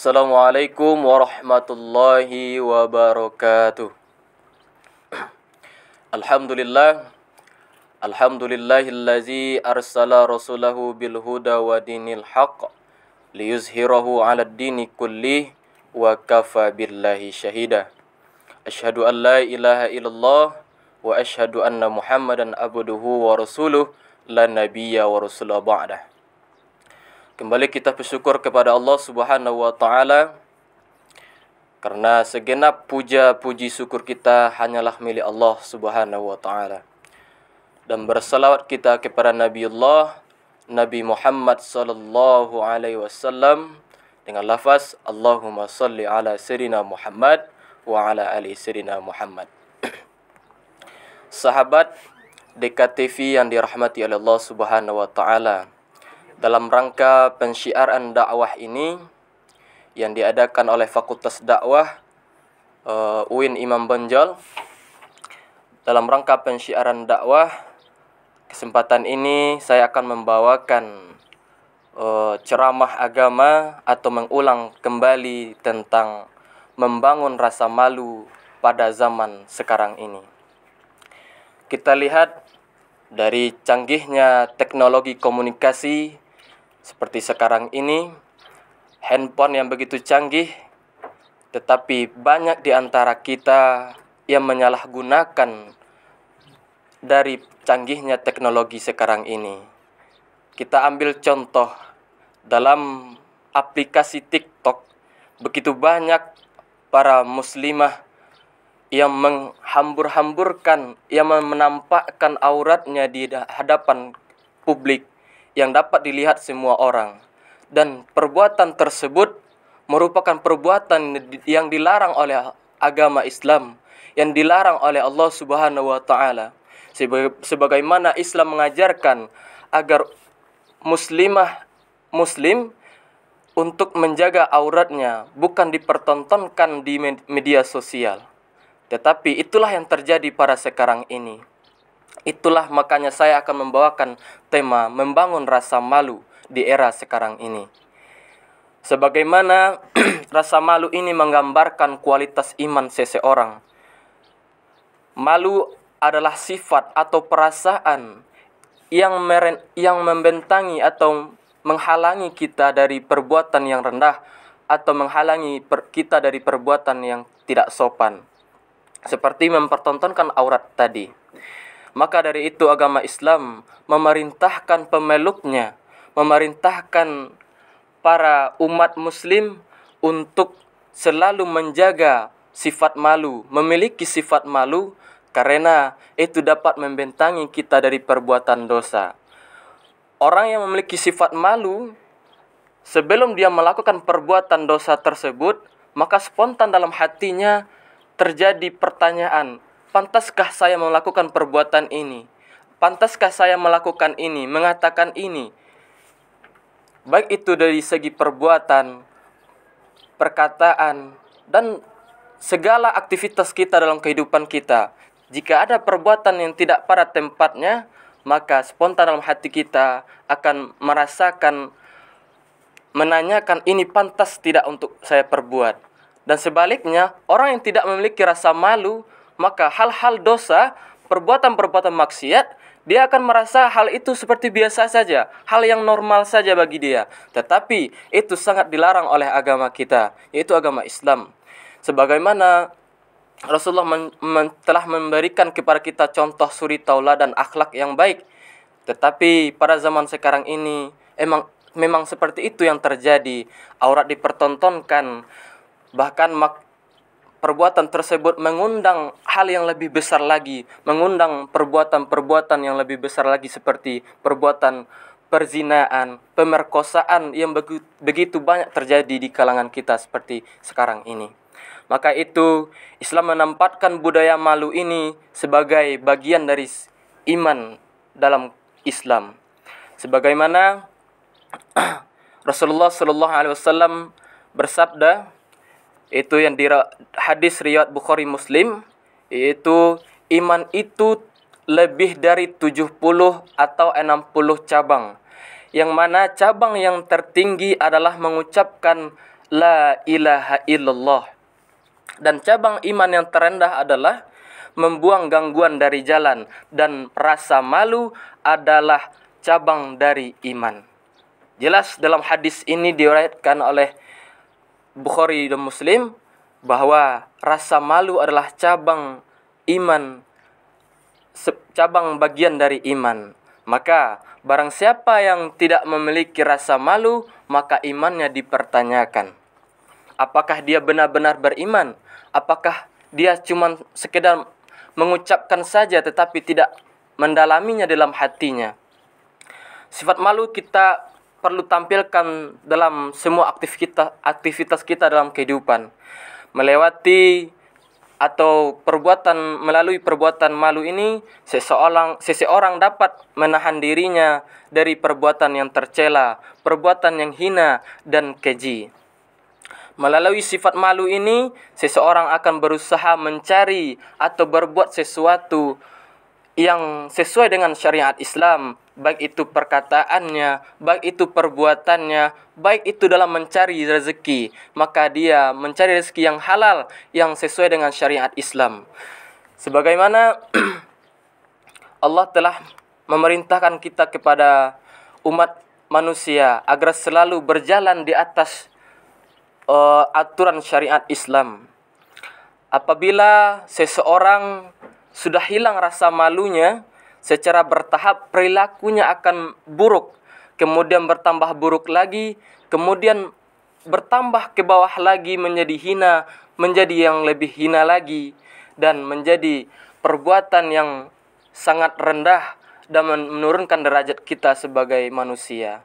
Assalamualaikum warahmatullahi wabarakatuh. Alhamdulillah. Alhamdulillahillazi arsala rasulahu bil huda wa dinil haqq liyuzhirahu 'alad dini kullih wa kafa billahi syahida. Asyhadu an la ilaha illallah wa asyhadu anna Muhammadan abduhu wa rasuluh la nabiyya wa rasula ba'dah. Kembali kita bersyukur kepada Allah Subhanahu wa taala karena segenap puja-puji syukur kita hanyalah milik Allah Subhanahu wa taala. Dan bersalawat kita kepada Nabiullah Nabi Muhammad sallallahu alaihi wasallam dengan lafaz Allahumma salli ala sayyidina Muhammad wa ala ali sayyidina Muhammad. Sahabat DKTV yang dirahmati oleh Allah Subhanahu wa taala, dalam rangka pensyiaran dakwah ini yang diadakan oleh Fakultas Dakwah UIN Imam Bonjol, dalam rangka pensyiaran dakwah, kesempatan ini saya akan membawakan ceramah agama atau mengulang kembali tentang membangun rasa malu pada zaman sekarang ini. Kita lihat dari canggihnya teknologi komunikasi seperti sekarang ini, handphone yang begitu canggih, tetapi banyak di antara kita yang menyalahgunakan dari canggihnya teknologi sekarang ini. Kita ambil contoh dalam aplikasi TikTok, begitu banyak para muslimah yang menghambur-hamburkan, yang menampakkan auratnya di hadapan publik yang dapat dilihat semua orang. Dan perbuatan tersebut merupakan perbuatan yang dilarang oleh agama Islam, yang dilarang oleh Allah Subhanahu wa taala. Sebagaimana Islam mengajarkan agar muslim untuk menjaga auratnya, bukan dipertontonkan di media sosial. Tetapi itulah yang terjadi pada sekarang ini. Itulah makanya saya akan membawakan tema membangun rasa malu di era sekarang ini. Sebagaimana rasa malu ini menggambarkan kualitas iman seseorang. Malu adalah sifat atau perasaan yang membentangi atau menghalangi kita dari perbuatan yang rendah atau menghalangi kita dari perbuatan yang tidak sopan. Seperti mempertontonkan aurat tadi. Maka dari itu agama Islam memerintahkan pemeluknya, memerintahkan para umat muslim untuk selalu menjaga sifat malu, memiliki sifat malu, karena itu dapat membentangi kita dari perbuatan dosa. Orang yang memiliki sifat malu, sebelum dia melakukan perbuatan dosa tersebut, maka spontan dalam hatinya terjadi pertanyaan, pantaskah saya melakukan perbuatan ini? Pantaskah saya melakukan ini, mengatakan ini? Baik itu dari segi perbuatan, perkataan, dan segala aktivitas kita dalam kehidupan kita. Jika ada perbuatan yang tidak pada tempatnya, maka spontan dalam hati kita akan merasakan, menanyakan ini pantas tidak untuk saya perbuat. Dan sebaliknya, orang yang tidak memiliki rasa malu, maka hal-hal dosa, perbuatan-perbuatan maksiat, dia akan merasa hal itu seperti biasa saja, hal yang normal saja bagi dia. Tetapi itu sangat dilarang oleh agama kita, yaitu agama Islam. Sebagaimana Rasulullah telah memberikan kepada kita contoh suri tauladan akhlak yang baik. Tetapi pada zaman sekarang ini memang seperti itu yang terjadi. Aurat dipertontonkan, bahkan perbuatan tersebut mengundang hal yang lebih besar lagi, mengundang perbuatan-perbuatan yang lebih besar lagi seperti perbuatan perzinaan, pemerkosaan yang begitu banyak terjadi di kalangan kita seperti sekarang ini. Maka itu Islam menempatkan budaya malu ini sebagai bagian dari iman dalam Islam. Sebagaimana Rasulullah sallallahu alaihi wasallam bersabda, itu yang di hadis riwayat Bukhari Muslim, yaitu iman itu lebih dari 70 atau 60 cabang. Yang mana cabang yang tertinggi adalah mengucapkan la ilaha illallah. Dan cabang iman yang terendah adalah membuang gangguan dari jalan, dan rasa malu adalah cabang dari iman. Jelas dalam hadis ini diriwayatkan oleh Bukhari dan Muslim bahwa rasa malu adalah cabang iman, cabang bagian dari iman. Maka barang siapa yang tidak memiliki rasa malu, maka imannya dipertanyakan. Apakah dia benar-benar beriman? Apakah dia cuma sekedar mengucapkan saja tetapi tidak mendalaminya dalam hatinya? Sifat malu kita perlu tampilkan dalam semua aktivitas kita dalam kehidupan. Melewati atau melalui perbuatan malu ini, seseorang dapat menahan dirinya dari perbuatan yang tercela, perbuatan yang hina dan keji. Melalui sifat malu ini, seseorang akan berusaha mencari atau berbuat sesuatu yang sesuai dengan syariat Islam, baik itu perkataannya, baik itu perbuatannya, baik itu dalam mencari rezeki. Maka dia mencari rezeki yang halal, yang sesuai dengan syariat Islam. Sebagaimana Allah telah memerintahkan kita kepada umat manusia agar selalu berjalan di atas aturan syariat Islam. Apabila seseorang sudah hilang rasa malunya, secara bertahap perilakunya akan buruk, kemudian bertambah buruk lagi, kemudian bertambah ke bawah lagi menjadi hina, menjadi yang lebih hina lagi, dan menjadi perbuatan yang sangat rendah dan menurunkan derajat kita sebagai manusia.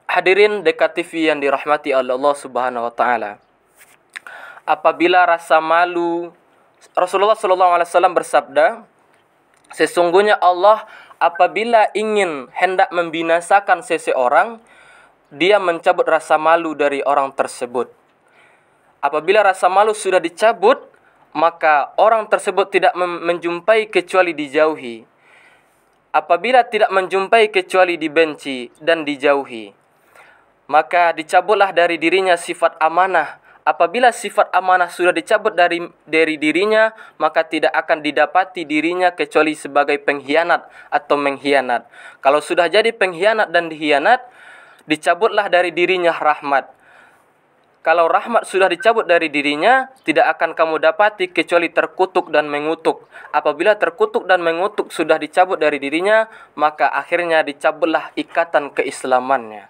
Hadirin DKTV yang dirahmati oleh Allah Subhanahu wa taala. Apabila rasa malu, Rasulullah SAW bersabda, sesungguhnya Allah apabila ingin hendak membinasakan seseorang, dia mencabut rasa malu dari orang tersebut. Apabila rasa malu sudah dicabut, maka orang tersebut tidak menjumpai kecuali dijauhi. Apabila tidak menjumpai kecuali dibenci dan dijauhi, maka dicabutlah dari dirinya sifat amanah. Apabila sifat amanah sudah dicabut dari dirinya, maka tidak akan didapati dirinya kecuali sebagai pengkhianat atau mengkhianat. Kalau sudah jadi pengkhianat dan dikhianat, dicabutlah dari dirinya rahmat. Kalau rahmat sudah dicabut dari dirinya, tidak akan kamu dapati kecuali terkutuk dan mengutuk. Apabila terkutuk dan mengutuk sudah dicabut dari dirinya, maka akhirnya dicabutlah ikatan keislamannya.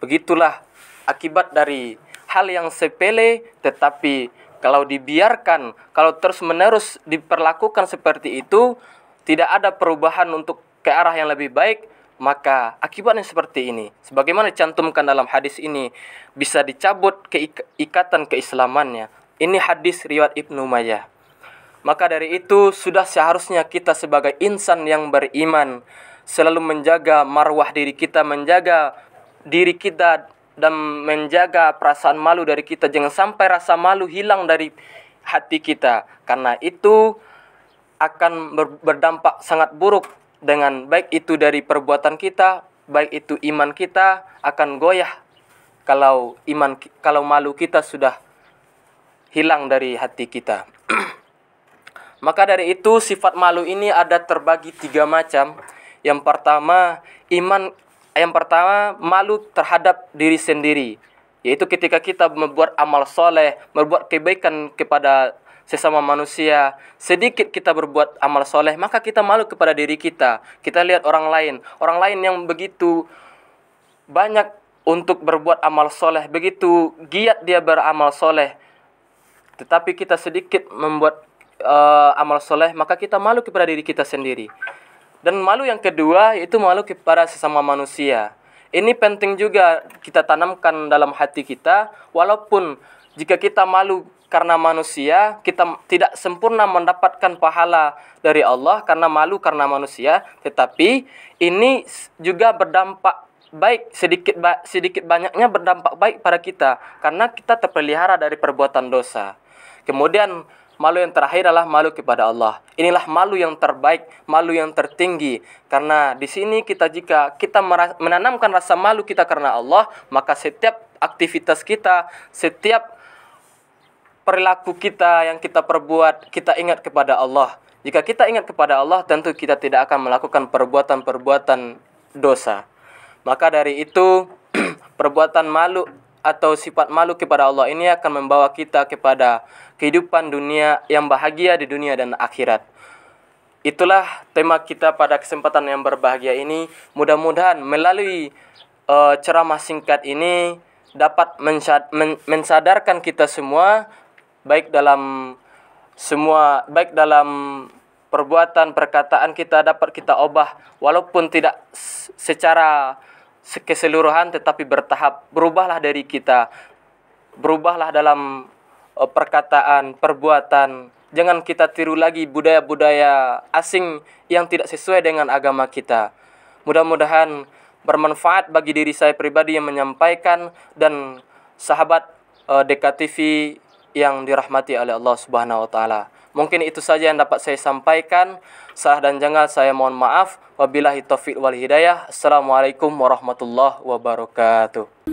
Begitulah akibat dari hal yang sepele, tetapi kalau dibiarkan, kalau terus-menerus diperlakukan seperti itu, tidak ada perubahan untuk ke arah yang lebih baik, maka akibatnya seperti ini. Sebagaimana dicantumkan dalam hadis ini, bisa dicabut ikatan keislamannya. Ini hadis riwayat Ibnu Majah. Maka dari itu, sudah seharusnya kita sebagai insan yang beriman selalu menjaga marwah diri kita, menjaga diri kita, dan menjaga perasaan malu dari kita. Jangan sampai rasa malu hilang dari hati kita, karena itu akan berdampak sangat buruk dengan baik itu dari perbuatan kita, baik itu iman kita akan goyah kalau malu kita sudah hilang dari hati kita. Maka dari itu sifat malu ini ada terbagi 3 macam. Yang pertama, malu terhadap diri sendiri, yaitu ketika kita membuat amal soleh, berbuat kebaikan kepada sesama manusia. Sedikit kita berbuat amal soleh, maka kita malu kepada diri kita. Kita lihat orang lain yang begitu banyak untuk berbuat amal soleh, begitu giat dia beramal soleh, tetapi kita sedikit membuat amal soleh, maka kita malu kepada diri kita sendiri. Dan malu yang kedua yaitu malu kepada sesama manusia. Ini penting juga kita tanamkan dalam hati kita. Walaupun jika kita malu karena manusia, kita tidak sempurna mendapatkan pahala dari Allah karena malu karena manusia. Tetapi ini juga berdampak baik, sedikit banyaknya berdampak baik pada kita, karena kita terpelihara dari perbuatan dosa. Kemudian malu yang terakhir adalah malu kepada Allah. Inilah malu yang terbaik, malu yang tertinggi. Karena di sini jika kita menanamkan rasa malu kita karena Allah, maka setiap aktivitas kita, setiap perilaku kita yang kita perbuat, kita ingat kepada Allah. Jika kita ingat kepada Allah, tentu kita tidak akan melakukan perbuatan-perbuatan dosa. Maka dari itu, perbuatan malu atau sifat malu kepada Allah ini akan membawa kita kepada kehidupan dunia yang bahagia di dunia dan akhirat. Itulah tema kita pada kesempatan yang berbahagia ini. Mudah-mudahan melalui ceramah singkat ini dapat mensadarkan kita semua, baik dalam perbuatan, perkataan kita dapat kita ubah, walaupun tidak secara keseluruhan tetapi bertahap. Berubahlah dari kita, berubahlah dalam perkataan, perbuatan. Jangan kita tiru lagi budaya-budaya asing yang tidak sesuai dengan agama kita. Mudah-mudahan bermanfaat bagi diri saya pribadi yang menyampaikan dan sahabat DKTV yang dirahmati oleh Allah Subhanahu wa taala. Mungkin itu saja yang dapat saya sampaikan. Salah dan janggal saya mohon maaf. Wabillahi taufiq wal hidayah. Assalamualaikum warahmatullahi wabarakatuh.